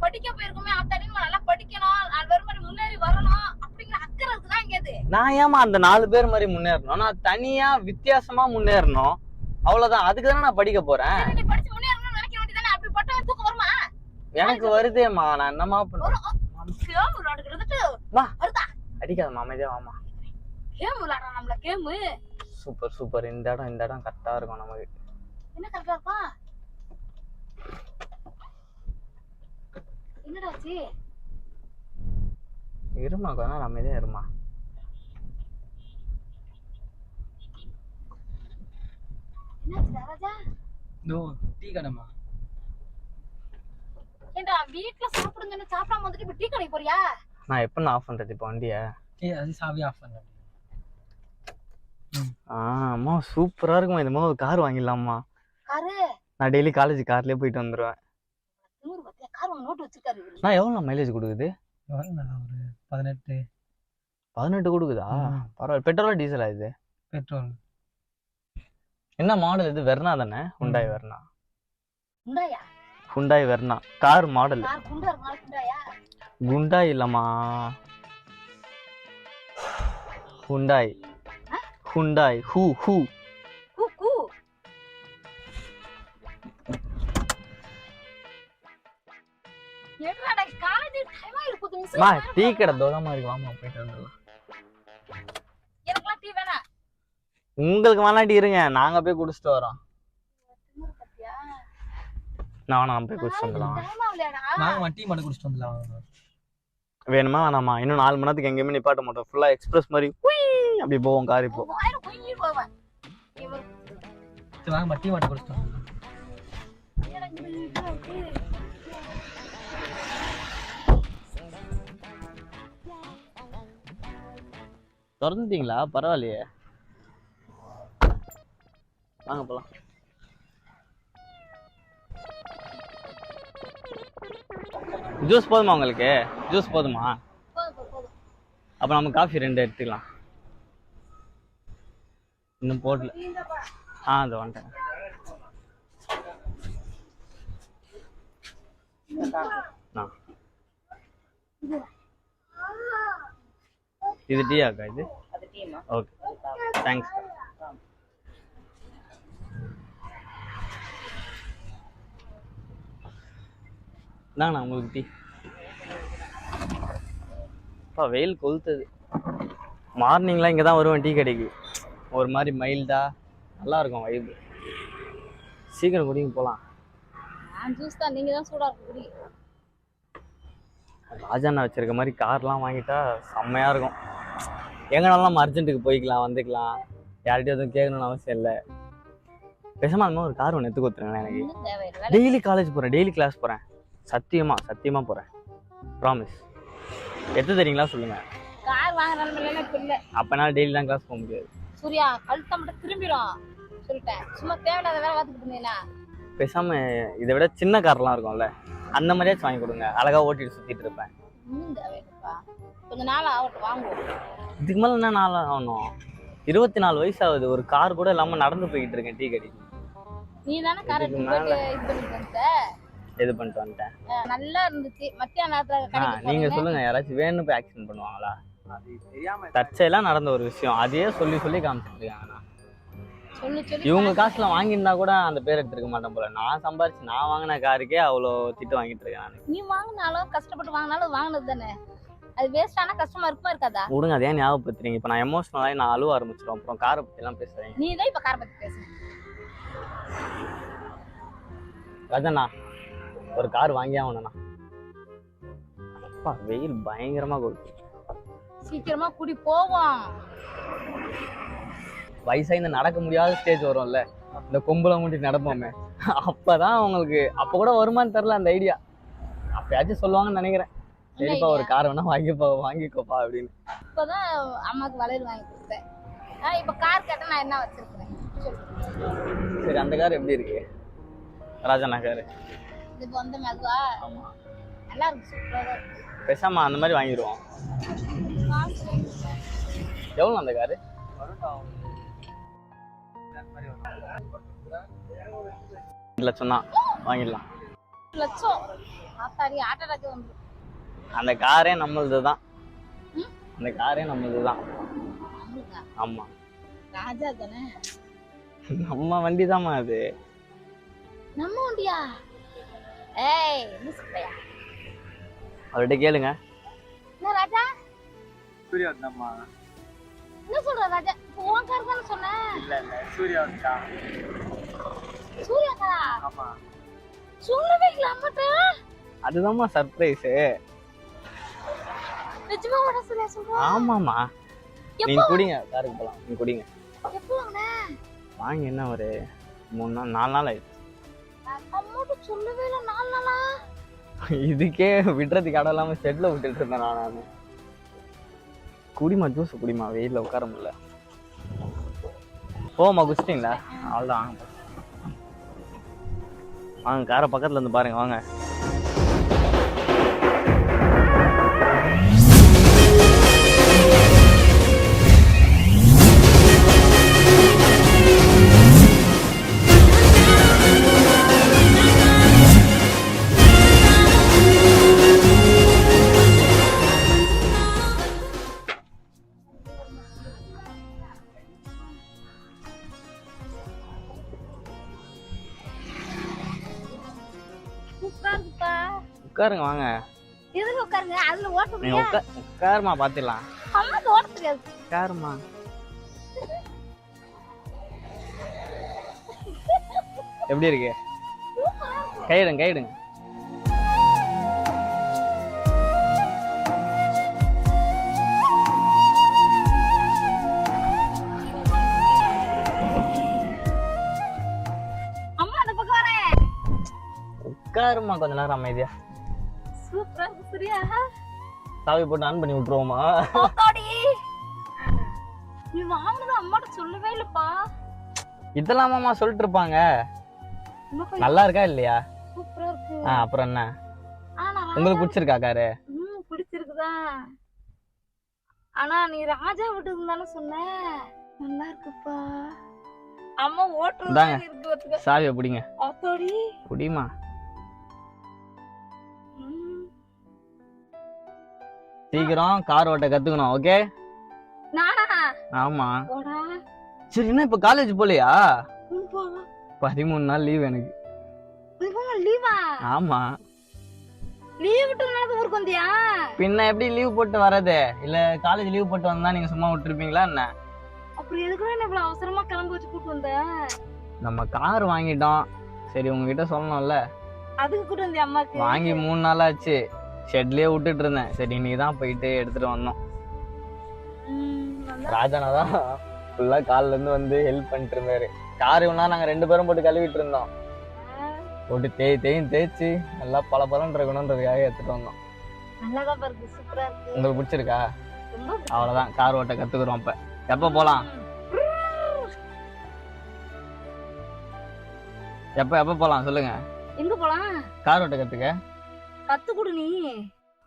படிக்க போயிருக்கோமே, அத்தனையும் நல்லா படிக்கணும், 4 பேர் மாதிரி முன்னேறி வரணும் அப்படிங்கிற அக்கறை இருக்குதான் இங்கேது. நான் ஏமா அந்த 4 பேர் மாதிரி முன்னேறணும்? நான் தனியா வித்தியாசமா முன்னேறணும், அவ்வளவுதான். அதுக்கு தானே நான் படிக்க போறேன். நீ படிச்சு முன்னேறணும்னு நினைக்க வேண்டியதானே? அப்படிப்பட்டவன் தூக்கம் வருமா? எனக்கு வருதேம்மா, நான் என்னமா பண்ணுவேன்? அடிக்காதம்மா, அமைதியா வாமா. கேம் விளையாடுறா நம்மள. Game super super. இந்த இடம் கரெக்டா இருக்கும் நமக்கு. என்ன கரெக்டா இருக்கா? என்னடாச்சு? இருமா கொஞ்ச நேரம் அமைதியா இருமா. என்னாச்சு ராஜா? டீ கடைமா. ஏண்டா வீட்ல சாப்பிடுங்கன்னு சாப்பிடாம வந்துட்டு இப்ப டீ கடைக்கு போறியா? நான் எப்ப ஆஃப் பண்றது இப்ப வண்டிய? அது சாவி ஆஃப் பண்ண. அம்மா சூப்பரா இருக்குமா. இந்த மாதிரி ஒரு கார் வாங்கிடலாமா? காரு நான் டெய்லி காலேஜ் கார்லயே போயிட்டு வந்துருவேன். கார் நோட் வச்சிருக்காரு. நான் எவ்வளவு மைலேஜ் கொடுக்குது? ஒரு 18 கொடுக்குதா? பரவாயில்ல. பெட்ரோலா டீசலா இது? பெட்ரோல். என்ன மாடல் இது? வெர்னா தானே? Hyundai Verna. ஹுண்டாயா? Hyundai Verna car model. Car குண்டா இருக்கு. ஹுண்டாயா? குண்டாய் இல்லம்மா, ஹுண்டாய். ஹுண்டாய் ஹூ ஹூ கூ கூ. என்னடா காலேஜ் டைம் ஆயிருக்கு மிஸ். மா டீ கடை தோதமா இருக்கு, வாமா போயிட்டு வந்துடலாம். எனக்குலாம் டீ வேணாம். உங்களுக்கு வேணாட்டி இருங்க, நாங்க போய் குடிச்சிட்டு வரோம். நான் போய் குடிச்சிட்டு வந்துடலாம். நாங்க டீ மட்டும் குடிச்சிட்டு வந்துடலாம். வேணுமா வேணாமா? இன்னும் 4 மணி நேரத்துக்கு எங்கேயுமே நிப்பாட்ட மாட்டோம். ஃபுல்லா எக்ஸ்பிரஸ் மாதிரி அப்படி போவோம் கார். இப்போ வாங்க டீ மட்டும் குடிச்சிட்டு வந்துடலாம். திறந்துட்டீங்களா? பரவாயில்லையே, வாங்க போலாம். ஜூஸ் போதுமா உங்களுக்கு? ஜூஸ் போதுமா? அப்ப நம்ம காஃபி 2 எடுத்துக்கலாம். இன்னும் போடல. அது வந்துட்டேன். இது டீயாக்கா? இது ஓகே, தேங்க்ஸ். தாங்கண்ணா உங்களுக்கு டீ. அப்பா வெயில் கொளுத்துது. மார்னிங்லாம் இங்கே தான் வருவேன் டீ கடைக்கு. ஒரு மாதிரி மைல்டாக நல்லா இருக்கும் வைப்பு. சீக்கிரம் குடிங்க போகலாம். ஜூஸ் தான், நீங்கள் தான் சூடாக குடி. ராஜாண்ணா வச்சிருக்க மாதிரி கார்லாம் வாங்கிட்டா செம்மையாக இருக்கும். எங்கனாலும் நம்ம அர்ஜென்ட்டுக்கு போய்க்கலாம், வந்துக்கலாம். யார்கிட்டையும் எதுவும் கேட்கணும்னு அவசியம் இல்லை. பேசாமல் அந்த மாதிரி ஒரு கார் ஒன்று எடுத்து கொடுத்துருங்க எனக்கு. டெய்லி காலேஜ் போகிறேன், டெய்லி கிளாஸ் போகிறேன். சத்தியமாக போகிறேன், ப்ராமிஸ். எடுத்து தரீங்களா சொல்லுங்கள். கார் வாங்குறாங்க இப்போ இல்லை. அப்போனால டெய்லிலாம் கிளாஸ் போக முடியாது. சூர்யா கழுத்த மட்டும் திரும்பிடும் சொல்லிட்டேன். சும்மா தேவையில்லாத வேலை பார்த்துட்டு இருந்தீங்கன்னா. பேசாமல் இதை விட சின்ன கார்லாம் இருக்கும்ல, அந்த மாதிரியாச்சும் வாங்கி கொடுங்க. அழகாக ஓட்டிட்டு சுற்றிட்டு இருப்பேன். இன்னும் தேவைப்பா, கொஞ்சம் நாள் ஆகட்டும் வாங்குவோம். இதுக்கு மேலே என்ன நாள் ஆகணும்? 24 வயசு ஆகுது, ஒரு கார் கூட இல்லாமல் நடந்து போய்கிட்டு இருக்கேன் டீ கடைக்கு. நீ தானே காரை இது பண்ணிட்டு வந்த? இது பண்ணிட்டு வந்துட்டேன். நல்லா இருந்துச்சு. மத்தியான நேரத்தில் நீங்க சொல்லுங்க, யாராச்சும் வேணும் போய் ஆக்சிடென்ட் பண்ணுவாங்களா? தற்செயலாம் நடந்த ஒரு விஷயம், அதையே சொல்லி காமிச்சிட்டு இருக்காங்க. இவங்க காசுல வாங்கியிருந்தா கூட அந்த பேர் எடுத்துருக்க மாட்டேன் போல. நான் சம்பாரிச்சு நான் வாங்கின காருக்கே அவ்வளோ திட்டு வாங்கிட்டு இருக்கேன் நான். நீ வாங்கினாலும் கஷ்டப்பட்டு வாங்கினாலும் வாங்கினது தானே, அது வேஸ்ட் ஆனா கஷ்டமா இருக்குமா இருக்காதா? விடுங்க, அதே ஞாபகப்படுத்துறீங்க. இப்போ நான் எமோஷனலாகி நான் அழுவ ஆரம்பிச்சிடும். அப்புறம் காரை பத்தி எல்லாம் பேசுறேன். நீ தான் இப்ப காரை பத்தி பேசு. ராஜண்ணா ஒரு கார் வாங்கி ஆகணும்ண்ணா. அப்பா வெயில் பயங்கரமா கொடுக்கு. சீக்கிரமா குடி போவோம். வயசாக இந்த நடக்க முடியாத ஸ்டேஜ் வரும்ல, இந்த கொம்புல மூட்டி நடப்போமே, அப்பதான் அவங்களுக்கு அப்ப கூட வருமானு தெரில அந்த ஐடியா. அப்பயாச்சும் சொல்லுவாங்கன்னு நினைக்கிறேன். சரிப்பா ஒரு கார் வேணா வாங்கிக்கோப்பா அப்படின்னு. இப்பதான் அம்மாக்கு வளையல் வாங்கி கொடுத்தேன். இப்ப கார் கேட்ட நான் என்ன வச்சிருக்கேன். சரி அந்த கார் எப்படி இருக்கு? ராஜண்ணா காரு இது வந்து மெதுவா நல்லா இருக்கு, சூப்பரா இருக்கு. பேசாம அந்த மாதிரி வாங்கிடுவோம். எவ்வளோ அந்த காரு? 2 லட்சம் தான், வாங்கிடலாம். 2 லட்சம் ஆத்தாடி ஆட்டோக்கு வந்து. அந்த காரே நம்மளது தான். அந்த காரே நம்மளது தான். ஆமா, ராஜா தானே, நம்ம வண்டி தான்மா அது. நம்ம வண்டியா? ஏய் மிஸ்பையா, அவர்கிட்ட கேளுங்க. என்ன ராஜா? சூர்யா வந்தாம்மா. என்ன சொல்ற ராஜா? உன் கார் தானே சொன்ன? இல்ல சூர்யா வந்தா. சூர்யா காரா? ஆமா. சொல்லவே இல்ல அம்மாட்ட. அதுதான்மா சர்ப்ரைஸ். நிஜமா வர சூர்யா சொல்றா? ஆமாமா. நீங்க குடிங்க, காருக்கு போலாம். நீங்க குடிங்க. எப்போ வாங்குன? வாங்கி என்ன ஒரு 3 நாள் 4 நாள் ஆயிடுச்சு. அம்மாட்ட சொல்லவே இல்ல 4 நாளா? இதுக்கே விடுறதுக்கு இடம் இல்லாம செட்ல விட்டுட்டு இருந்தேன் நான். குடிமா, ஜூஸ் குடிமா, வெயில்ல உட்கார முடியல. போமா, குடிச்சிட்டீங்களா? அவ்வளோதான். வாங்க, காரை பக்கத்துல இருந்து பாருங்க, வாங்க. உட்காருங்க, வாங்க. எதுல உட்காருங்க? அதுல ஓட்ட நீங்க முடியா? உட்காருமா, பாத்துக்கலாம். அம்மாக்கு ஓட்ட தெரியாது. உட்காருமா. எப்படி இருக்கு? கையிடுங்க. அம்மா அந்த பக்கம் வரேன். உட்காருமா, கொஞ்ச நேரம் அமைதியா. சூப்பரா இருக்கு சூர்யா. சாவி போட்டு ஆன் பண்ணி விட்டுருவோமா? போகாடி. நீ வாங்குனது அம்மாட்ட சொல்லவே இல்லப்பா. இதெல்லாமாமா சொல்லிட்டு இருப்பாங்க. நல்லா இருக்கா இல்லையா? சூப்பரா இருக்கு. அப்புறம் என்ன, ஆனா உங்களுக்கு பிடிச்சிருக்கா காரு? பிடிச்சிருக்குதா? ஆனா நீ ராஜா வீட்டுக்கு தானே சொன்ன. நல்லா இருக்குப்பா. அம்மா ஓட்டுறது இந்தாங்க. இருக்கு பாத்துக்க. சாவியை பிடிங்க. அத்தோடி. பிடிமா. சீக்கிரம் கார் ஓட்ட கத்துக்கணும். ஓகே? நானா? ஆமா. போடா. சரி, என்ன இப்ப காலேஜ் போலையா? போவா. 13 நாள் லீவ் எனக்கு. லீவா? ஆமா. லீவ் விட்டு நாளைக்கு ஊருக்கு வந்தியா? பின்ன எப்படி லீவ் போட்டு வரது? இல்ல காலேஜ் லீவ் போட்டு வந்தா நீங்க சும்மா விட்டுருப்பீங்களா என்ன? அப்புறம் எதுக்குடா என்ன இவ்வளவு அவசரமா கிளம்பி வச்சு கூட்டு வந்த? நம்ம கார் வாங்கிட்டோம். சரி, உங்ககிட்ட சொல்லணும்ல. அதுக்கு கூட்டு வந்தியா அம்மாக்கு? வாங்கி 3 நாள் ஆச்சு. ஷெட்லயே விட்டுட்டு இருந்தேன். சரி, இன்னைக்கு தான் போயிட்டு எடுத்துட்டு வந்தோம். ராஜானா தான் ஃபுல்லா கால்ல இருந்து வந்து ஹெல்ப் பண்ணிட்டு இருந்தாரு. கார் இவனா நாங்க 2 பேரும் போட்டு கழுவிட்டு இருந்தோம். போட்டு தேய்ச்சி நல்லா பளபளன்னு இருக்கணும்ன்றதுக்காக எடுத்துட்டு வந்தோம். நல்லாதான் இருக்கு. சூப்பரா இருக்கு. உங்களுக்கு பிடிச்சிருக்கா? ரொம்ப அவ்வளவுதான், கார் ஓட்ட கத்துக்கிறோம். இப்ப எப்ப போலாம்? எப்ப போலாம் சொல்லுங்க. எங்க போலாம்? கார் ஓட்ட கத்துக்க. கத்து கொடு நீ.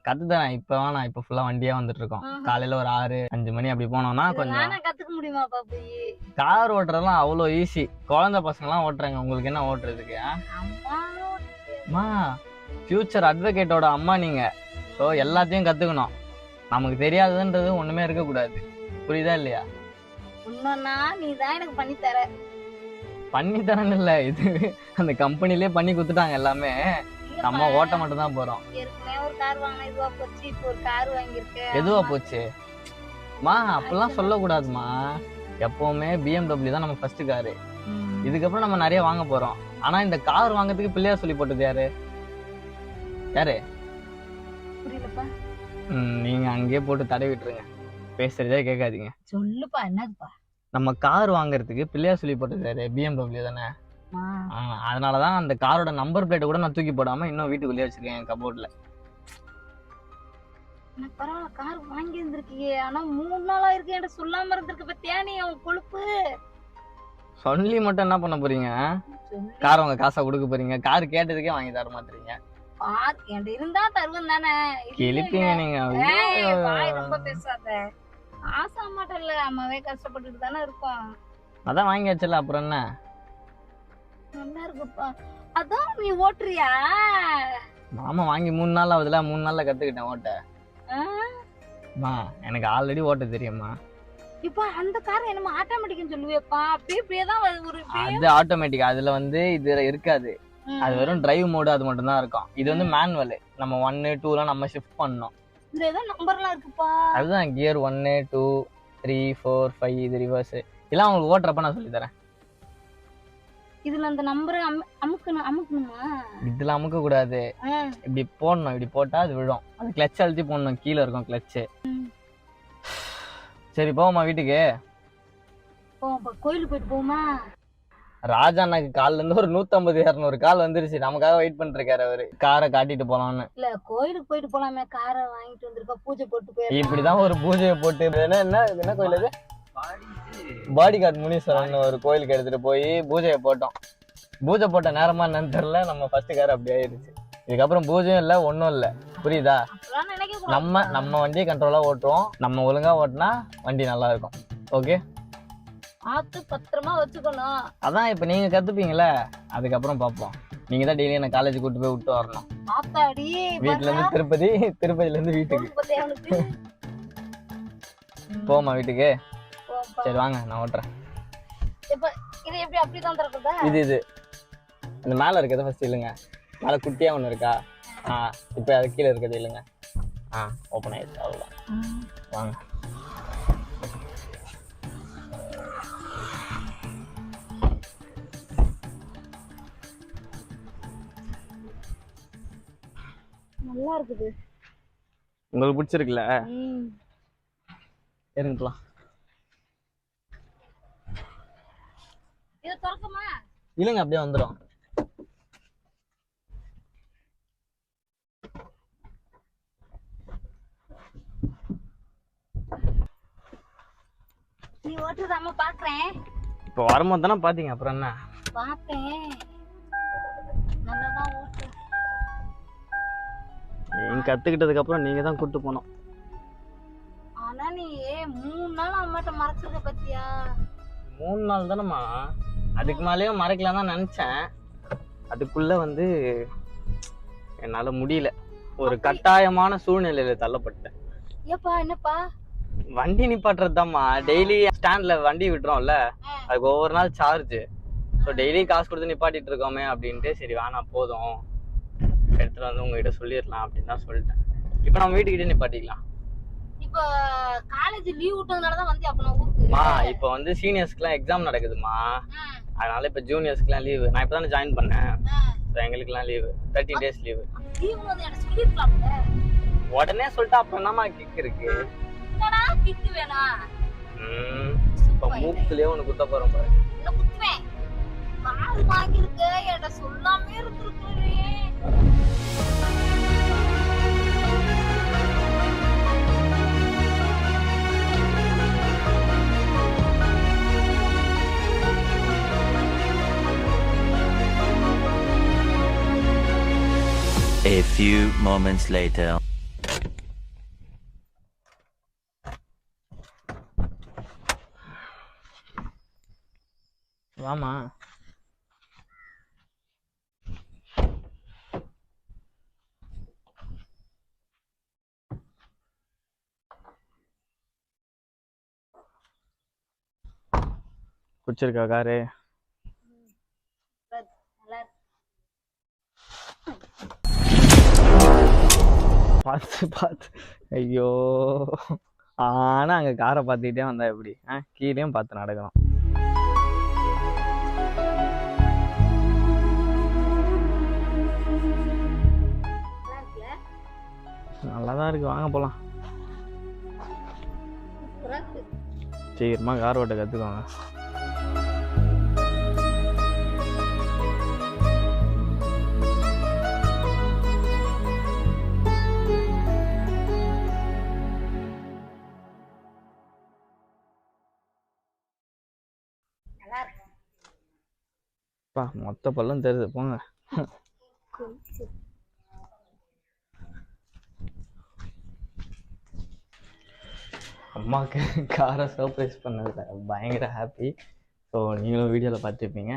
கத்துதான். இப்ப வேணாம். இப்ப ஃபுல்லா வண்டியா வந்துட்டு இருக்கோம். காலையில ஒரு 6-5 மணி அப்படி போனோம்னா கொஞ்சம். நானே கத்துக்க முடியுமாப்பா போய்? கார் ஓட்டுறதுலாம் அவ்வளோ ஈஸி. குழந்தை பசங்க எல்லாம் ஓட்டுறாங்க. உங்களுக்கு என்ன ஓட்டுறதுக்கு? அம்மா ஃபியூச்சர் அட்வொகேட்டோட அம்மா நீங்க. ஸோ எல்லாத்தையும் கத்துக்கணும். நமக்கு தெரியாதுன்றது ஒண்ணுமே இருக்கக்கூடாது. புரியுதா இல்லையா? இன்னொன்னா நீ தான் எனக்கு பண்ணி தர. பண்ணி தரேன்னு இல்ல, இது அந்த கம்பெனிலே பண்ணி கொடுத்துட்டாங்க எல்லாமே. நம்ம ஓட்ட மட்டும் தான் போறோம். ஏற்கனவே ஒரு கார் வாங்கினா இதுவா போச்சு. இப்போ ஒரு கார் வாங்கியிருக்கேன். எதுவா போச்சு? மா அப்படிலாம் சொல்லக்கூடாதுமா. எப்பவுமே BMW தான் நம்ம ஃபர்ஸ்ட் காரு. இதுக்கப்புறம் நம்ம நிறைய வாங்க போறோம். ஆனா இந்த கார் வாங்குறதுக்கு பிள்ளையார் சொல்லி போட்டது யாரு? புரியலப்பா. நீங்க அங்கேயே போட்டு தடை விட்டுருங்க. பேசுறதே கேட்காதீங்க. சொல்லுப்பா, என்னதுப்பா? நம்ம கார் வாங்குறதுக்கு பிள்ளையார் சொல்லி போட்டது யாரு? BMW தானே. அதனாலதான் அந்த காரோட நம்பர் பிளேட்டை கூட நான் தூக்கி போடாம இன்னும் வீட்டுக்குள்ளேயே வச்சிருக்கேன் என் கபோர்ட்ல. பரவாயில்ல, கார் வாங்கி இருந்திருக்கியே. ஆனா 3 நாளா இருக்கு என்கிட்ட சொல்லாம இருந்திருக்கு. பத்தியா நீ அவன் கொழுப்பு? சொல்லி மட்டும் என்ன பண்ண போறீங்க? கார் உங்க காசை கொடுக்க போறீங்க. கார் கேட்டதுக்கே வாங்கி தர மாட்டீங்க. என்கிட்ட இருந்தா தருவன் தானே. கிழிப்பீங்க நீங்க. ரொம்ப பேசாத. ஆசா மாட்டல்ல, அம்மாவே கஷ்டப்பட்டுட்டு தானே இருக்கோம். அதான் வாங்கி வச்சல, அப்புறம் என்ன? நல்லா இருக்குப்பா. அதான் நீ ஓட்டுறியா? மாமா வாங்கி 3 நாள் ஆகுதுல. 3 நாள்ல கத்துக்கிட்டேன் ஓட்ட. எனக்கு ஆல்ரெடி ஓட்ட தெரியுமா. இப்ப அந்த கார் என்னமா ஆட்டோமேட்டிக்னு சொல்லுவேப்பா. அப்படியே தான் ஒரு அது ஆட்டோமேட்டிக். அதுல வந்து இது இருக்காது. அது வெறும் டிரைவ் மோடு, அது மட்டும் தான் இருக்கும். இது வந்து மேனுவல். நம்ம 1 2 நம்ம ஷிஃப்ட் பண்ணணும். இதுல ஏதோ நம்பர்லாம் இருக்குப்பா. அதுதான் கியர் 1 2 3 4 5 இது ரிவர்ஸ். இதெல்லாம் உங்களுக்கு ஓட்டுறப்ப நான் சொல்லி தரேன். இதுல அந்த நம்பர் அமுக்கணுமா? இதுல அமுக்க கூடாது. இப்படி போடணும். இப்படி போட்டா அது விழும். அது கிளட்ச் அழுத்தி போடணும். கீழே இருக்கும் கிளட்ச். சரி, போவோமா வீட்டுக்கு? கோயிலுக்கு போயிட்டு போமா? ராஜா அண்ணாக்கு கால்ல இருந்து ஒரு 150-200 கால் வந்துருச்சு. நமக்காக வெயிட் பண்ணிட்டு இருக்காரு அவரு. காரை காட்டிட்டு போலாம்னு. இல்ல, கோயிலுக்கு போயிட்டு போலாமே. காரை வாங்கிட்டு வந்திருக்கா, பூஜை போட்டு போய். இப்படிதான் ஒரு பூஜையை போட்டு என்ன கோயில் அது? பாடிகார்ட் முனீஸ்வரன் ஒரு கோயிலுக்கு எடுத்துட்டு போய் பூஜையை போட்டோம். பூஜை போட்ட நேரமா என்னன்னு தெரியல, நம்ம ஃபர்ஸ்ட் கார் அப்படி ஆயிடுச்சு. இதுக்கப்புறம் பூஜையும் இல்ல, ஒன்னும் இல்ல. புரியுதா? நம்ம வண்டியை கண்ட்ரோலா ஓட்டுவோம். நம்ம ஒழுங்கா ஓட்டினா வண்டி நல்லா இருக்கும். ஓகே? ஆத்து பத்திரமா வச்சுக்கணும். அதான் இப்ப நீங்க கத்துப்பீங்களே, அதுக்கப்புறம் பாப்போம். நீங்க தான் டெய்லி என்ன காலேஜ் கூட்டு போய் விட்டு வரணும். வீட்டுல இருந்து திருப்பதி, திருப்பதில இருந்து வீட்டுக்கு. போமா வீட்டுக்கு? சரி வாங்க, நான் ஓட்டுறேன். இது இந்த மேல இருக்கிறத ஃபர்ஸ்ட் இல்லைங்க. மேல குட்டியா ஒண்ணு இருக்கா? இப்ப அது கீழே இருக்கிறது இல்லைங்க. ஓப்பன் ஆயிடுச்சு. அவ்வளவுதான். வாங்க. நல்லா இருக்குது. உங்களுக்கு பிடிச்சிருக்குல்ல? இறங்கலாம். இது திறக்குமா? இல்லைங்க, அப்படியே வந்துடும். நீ ஓட்டுறது அம்மா பாக்குறேன். இப்போ வரும்போது தானே பாத்தீங்க, அப்புறம் என்ன? பார்த்தேன். நல்லாதான் ஓட்டு. நீங்க கத்துக்கிட்டதுக்கு அப்புறம் நீங்க தான் கூட்டு போனோம். ஆனா நீ 3 நாள் அம்மாட்ட மறைச்சிருக்க பத்தியா? 3 நாள் தானேம்மா, அதுக்கு மேலேயும் மறைக்கலாம் தான் நினச்சேன். அதுக்குள்ளே வந்து என்னால் முடியல, ஒரு கட்டாயமான சூழ்நிலையில் தள்ளப்பட்டேன். ஏப்பா என்னப்பா? வண்டி நிப்பாட்டுறது தான்மா. டெய்லி ஸ்டாண்டில் வண்டி விட்டுறோம்ல, அதுக்கு ஒவ்வொரு நாள் சார்ஜு. ஸோ டெய்லி காசு கொடுத்து நிப்பாட்டிட்டு இருக்கோமே அப்படின்ட்டு, சரி வேணாம் போதும் எடுத்துகிட்டு வந்து உங்ககிட்ட சொல்லிடலாம் அப்படின்னு தான் சொல்லிட்டேன். இப்போ நம்ம வீட்டுக்கிட்டே நிப்பாட்டிக்கலாம். இப்போ காலேஜ் லீவ் விட்டதுனால தான் வந்து அப்ப நான் ஊருக்கு. இப்போ வந்து சீனியர்ஸ்க்குலாம் எக்ஸாம் நடக்குதுமா, அதனால இப்போ ஜூனியர்ஸ்க்குலாம் லீவு. நான் இப்போ தானே ஜாயின் பண்ணேன், ஸோ எங்களுக்குலாம் லீவு 13 days லீவு. லீவ் வந்து எனக்கு சொல்லிருக்கலாம்ல. உடனே சொல்லிட்டு அப்புறம் என்னமா கிக் இருக்கு? என்னடா கிக்கு வேணும்? இப்போ மூக்குலயே ஒன்று குத்த போகிறோம் பாரு. என்ன குத்துவேன்? கால் வாங்கியிருக்க என்கிட்ட சொல்லாமே இருந்திருக்கே. A few moments later. வாமா. பிடிச்சிருக்கா காரு? பார்த்து பார்த்து, ஐயோ. ஆனா அங்க காரை பார்த்துக்கிட்டே வந்தா எப்படி? கீழேயும் பார்த்து நடக்கணும். நல்லாதான் இருக்கு, வாங்க போலாம். சீக்கிரமா கார் ஓட்ட கத்துக்கோங்க. மொத்த பல்லும் தெரியுது, போங்க. அம்மாவுக்கு காரை சர்ப்ரைஸ் பண்ணதில்ல பயங்கர ஹாப்பி. ஸோ நீங்களும் வீடியோவில் பார்த்துருப்பீங்க.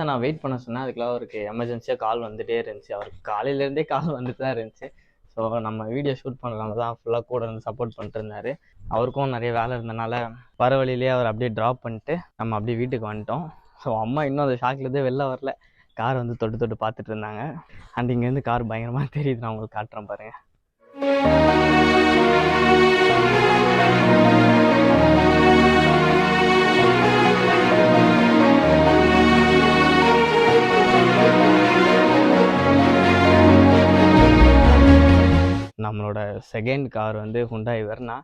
நான் வெயிட் பண்ண சொன்னேன், அதுக்கெல்லாம் அவருக்கு எமர்ஜென்சியாக கால் வந்துகிட்டே இருந்துச்சு. அவருக்கு காலையிலேருந்தே கால் வந்துட்டு தான் இருந்துச்சு. ஸோ நம்ம வீடியோ ஷூட் பண்ணனால தான் ஃபுல்லாக கூட இருந்து சப்போர்ட் பண்ணிட்டு இருந்தார். அவருக்கும் நிறைய வேலை இருந்தனால வர வழியிலே அவர் அப்படியே ட்ராப் பண்ணிட்டு நம்ம அப்படியே வீட்டுக்கு வந்துட்டோம். ஸோ அம்மா இன்னும் அந்த ஷாக்லேருந்தே வெளில வரல, கார் வந்து தொட்டு தொட்டு பார்த்துட்டு இருந்தாங்க. அண்ட் இங்கேருந்து கார் பயங்கரமாக தெரியுது, நான் உங்களுக்கு காட்டுறேன் பாருங்கள். நம்மளோட செகண்ட் கார் வந்து ஹுண்டாய் வெர்னா.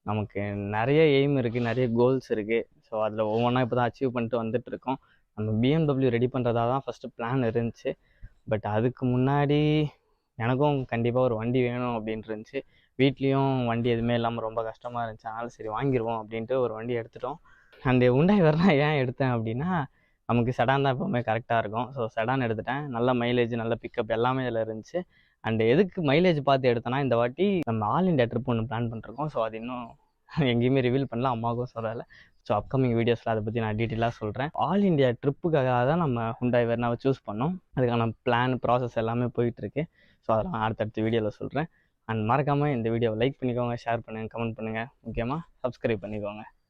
நமக்கு நிறைய எய்ம் இருக்குது, நிறைய கோல்ஸ் இருக்குது. ஸோ அதில் ஒவ்வொன்றா இப்போ தான் அச்சீவ் பண்ணிட்டு வந்துட்டு இருக்கோம். நம்ம BMW ரெடி பண்ணுறதா தான் ஃபஸ்ட்டு பிளான் இருந்துச்சு. பட் அதுக்கு முன்னாடி எனக்கும் கண்டிப்பாக ஒரு வண்டி வேணும் அப்படின்ட்டு இருந்துச்சு. வீட்லேயும் வண்டி எதுவுமே இல்லாமல் ரொம்ப கஷ்டமாக இருந்துச்சு. அதனால் சரி வாங்கிடுவோம் அப்படின்ட்டு ஒரு வண்டி எடுத்துட்டோம். அந்த ஹுண்டாய் வெர்னா ஏன் எடுத்தேன் அப்படின்னா, நமக்கு செடான் தான் எப்போவுமே கரெக்டாக இருக்கும். ஸோ செடான் எடுத்துட்டேன். நல்ல மைலேஜ், நல்ல பிக்கப் எல்லாமே இதில் இருந்துச்சு. அண்ட் எதுக்கு மைலேஜ் பார்த்து எடுத்தோன்னா, இந்த வாட்டி நம்ம ஆல் இண்டியா ட்ரிப் ஒன்று பிளான் பண்ணிருக்கோம். ஸோ அது இன்னும் எங்கேயுமே ரிவீல் பண்ணல, அம்மாவுக்கும் சொல்லலை. ஸோ அப்கமிங் வீடியோஸில் அதை பற்றி நான் டீட்டெயிலாக சொல்கிறேன். ஆல் இண்டியா ட்ரிப்புக்காக தான் நம்ம ஹுண்டாய் வெர்னாவை சூஸ் பண்ணோம். அதுக்கான பிளான் ப்ராசஸ் எல்லாமே போயிட்டுருக்கு. ஸோ அதெல்லாம் அடுத்தடுத்த வீடியோவில் சொல்கிறேன். அண்ட் மறக்காமல் இந்த வீடியோவை லைக் பண்ணிக்கோங்க, ஷேர் பண்ணுங்கள், கமெண்ட் பண்ணுங்கள், முக்கியமாக சப்ஸ்கிரைப் பண்ணிக்கோங்க.